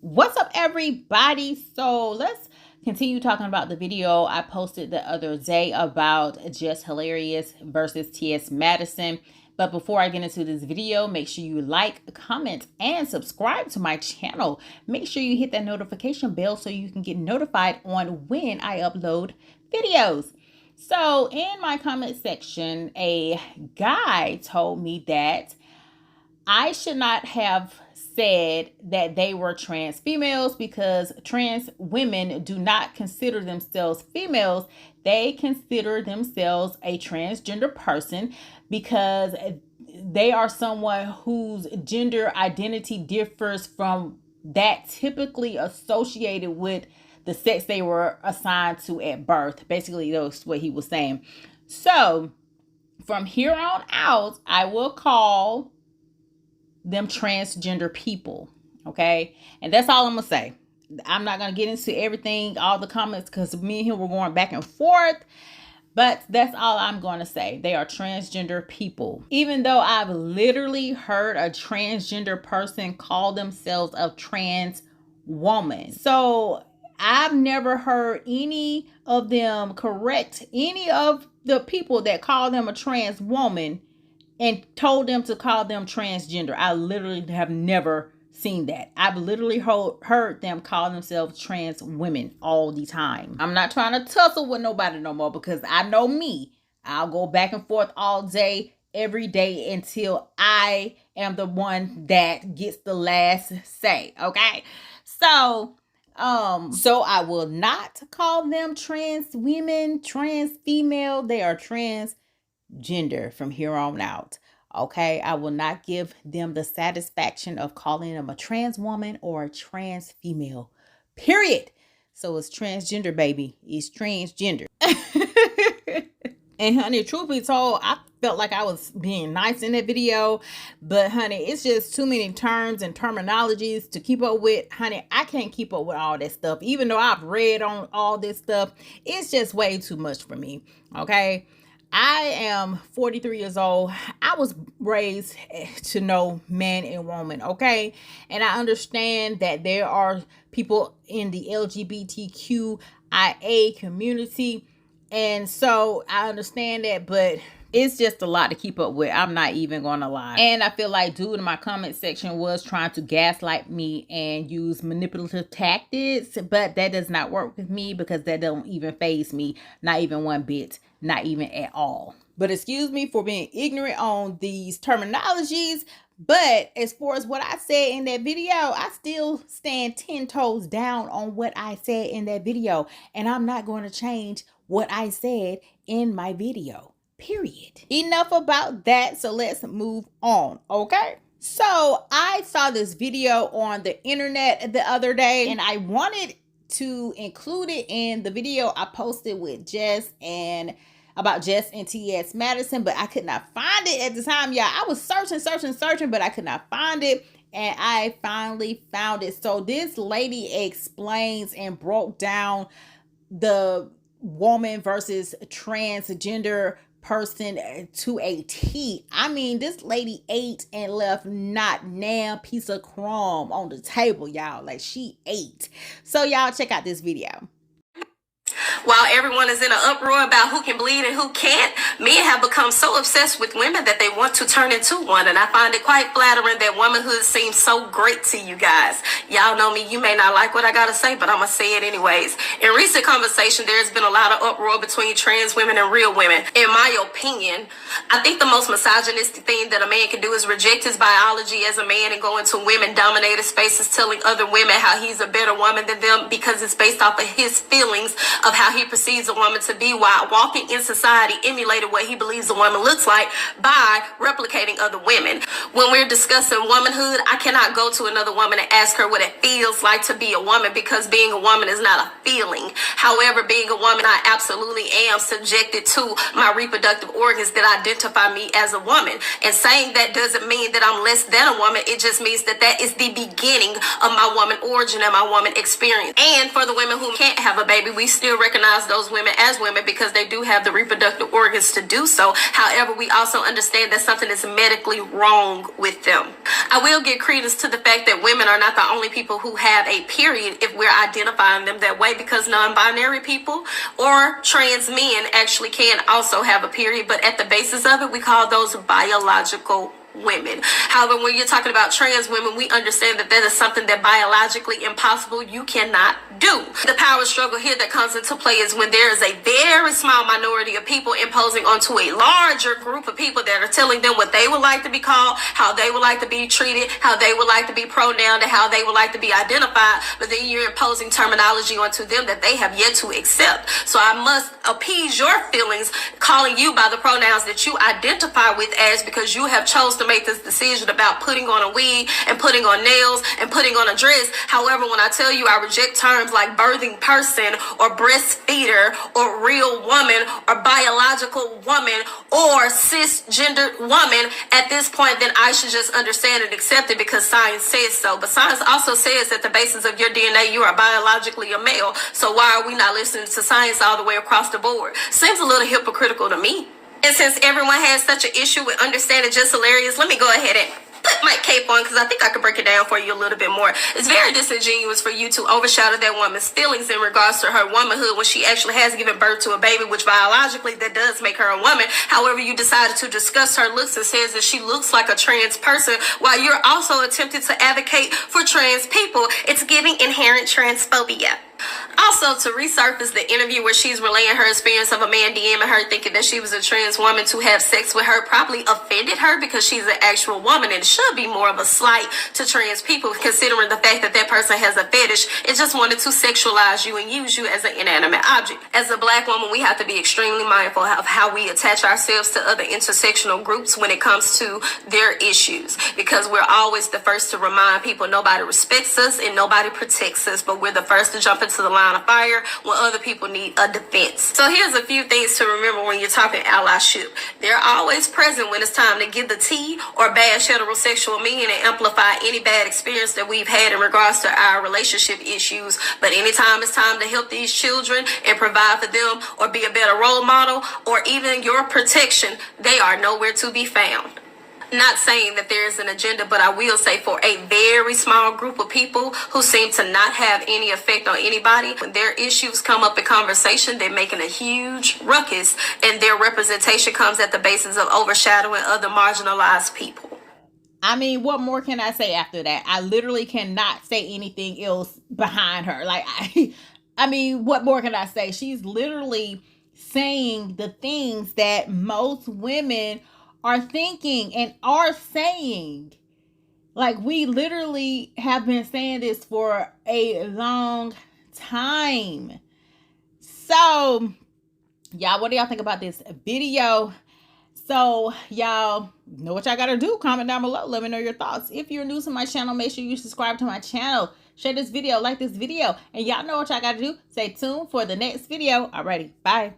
What's up, everybody? So let's continue talking about the video I posted the other day about Just Hilarious versus T.S. Madison. But before I get into this video, make sure you like, comment, and subscribe to my channel. Make sure you hit that notification bell so you can get notified on when I upload videos. So in my comment section, a guy told me that I should not have said that they were trans females because trans women do not consider themselves females. They consider themselves a transgender person because they are someone whose gender identity differs from that typically associated with the sex they were assigned to at birth. Basically, that's what he was saying. So from here on out, I will call them transgender people, okay? And that's all I'm gonna say. I'm not gonna get into everything, all the comments, because me and him were going back and forth, but that's all I'm gonna say. They are transgender people. Even though I've literally heard a transgender person call themselves a trans woman. So I've never heard any of them correct any of the people that call them a trans woman and told them to call them transgender. I literally have never seen that. I've literally heard them call themselves trans women all the time. I'm not trying to tussle with nobody no more because I know me. I'll go back and forth all day, every day until I am the one that gets the last say, okay? So I will not call them trans women, trans female. They are transgender from here on out. Okay, I will not give them the satisfaction of calling them a trans woman or a trans female, period. So it's transgender, baby. It's transgender. And honey, truth be told, I felt like I was being nice in that video, but honey, it's just too many terms and terminologies to keep up with. Honey, I can't keep up with all that stuff. Even though I've read on all this stuff, it's just way too much for me. Okay, I am 43 years old. I was raised to know man and woman, okay? And I understand that there are people in the LGBTQIA community, and so I understand that, but it's just a lot to keep up with. I'm not even gonna lie. And I feel like dude in my comment section was trying to gaslight me and use manipulative tactics, but that does not work with me because that don't even faze me, not even one bit, not even at all. But excuse me for being ignorant on these terminologies, but as far as what I said in that video, I still stand 10 toes down on what I said in that video, and I'm not going to change what I said in my video. Period. Enough about that. So let's move on. Okay. So I saw this video on the internet the other day and I wanted to include it in the video I posted with Jess and about Jess and T.S. Madison, but I could not find it at the time. Yeah, I was searching, but I could not find it. And I finally found it. So this lady explains and broke down the woman versus transgender person to a T. I mean, this lady ate and left not nan piece of crumb on the table, y'all. Like, she ate. So y'all check out this video. While everyone is in an uproar about who can bleed and who can't, men have become so obsessed with women that they want to turn into one. And I find it quite flattering that womanhood seems so great to you guys. Y'all know me, you may not like what I gotta say, but I'm gonna say it anyways. In recent conversation, there's been a lot of uproar between trans women and real women. In my opinion, I think the most misogynistic thing that a man can do is reject his biology as a man and go into women-dominated spaces telling other women how he's a better woman than them because it's based off of his feelings of how he perceives a woman to be, while walking in society emulated what he believes a woman looks like by replicating other women. When we're discussing womanhood, I cannot go to another woman and ask her what it feels like to be a woman because being a woman is not a feeling. However, being a woman, I absolutely am subjected to my reproductive organs that identify me as a woman. And saying that doesn't mean that I'm less than a woman. It just means that that is the beginning of my woman origin and my woman experience. And for the women who can't have a baby, we still recognize recognize those women as women because they do have the reproductive organs to do so. However, we also understand that something is medically wrong with them. I will give credence to the fact that women are not the only people who have a period if we're identifying them that way, because non-binary people or trans men actually can also have a period, but at the basis of it, we call those biological women. However, when you're talking about trans women, we understand that that is something that biologically impossible you cannot do. The power struggle here that comes into play is when there is a very small minority of people imposing onto a larger group of people that are telling them what they would like to be called, how they would like to be treated, how they would like to be pronounced, and how they would like to be identified, but then you're imposing terminology onto them that they have yet to accept. So I must appease your feelings calling you by the pronouns that you identify with as, because you have chosen to make this decision about putting on a wig and putting on nails and putting on a dress. However, when I tell you I reject terms like birthing person or breastfeeder or real woman or biological woman or cisgendered woman, at this point then I should just understand and accept it because science says so. But science also says that the basis of your DNA, you are biologically a male. So why are we not listening to science all the way across the board? Seems a little hypocritical to me. And since everyone has such an issue with understanding just hilarious, let me go ahead and put my cape on because I think I could break it down for you a little bit more. It's very disingenuous for you to overshadow that woman's feelings in regards to her womanhood when she actually has given birth to a baby, which biologically that does make her a woman. However, you decided to discuss her looks and says that she looks like a trans person while you're also attempting to advocate for trans people. It's giving inherent transphobia. Also, to resurface the interview where she's relaying her experience of a man DMing her thinking that she was a trans woman to have sex with her probably offended her because she's an actual woman, and it should be more of a slight to trans people considering the fact that that person has a fetish. It just wanted to sexualize you and use you as an inanimate object. As a black woman, we have to be extremely mindful of how we attach ourselves to other intersectional groups when it comes to their issues, because we're always the first to remind people nobody respects us and nobody protects us, but we're the first to jump into the line of fire when other people need a defense. So here's a few things to remember when you're talking allyship. They're always present when it's time to give the tea or bash heterosexual men and amplify any bad experience that we've had in regards to our relationship issues. But anytime it's time to help these children and provide for them or be a better role model or even your protection, they are nowhere to be found. Not saying that there is an agenda, but I will say for a very small group of people who seem to not have any effect on anybody, when their issues come up in conversation, they're making a huge ruckus, and their representation comes at the basis of overshadowing other marginalized people. I mean, what more can I say after that? I literally cannot say anything else behind her. Like, I mean, what more can I say? She's literally saying the things that most women are thinking and are saying. Like, we literally have been saying this for a long time. So, y'all, what do y'all think about this video? So, y'all know what y'all gotta do. Comment down below. Let me know your thoughts. If you're new to my channel, make sure you subscribe to my channel. Share this video, like this video. And y'all know what y'all gotta do. Stay tuned for the next video. Alrighty, bye.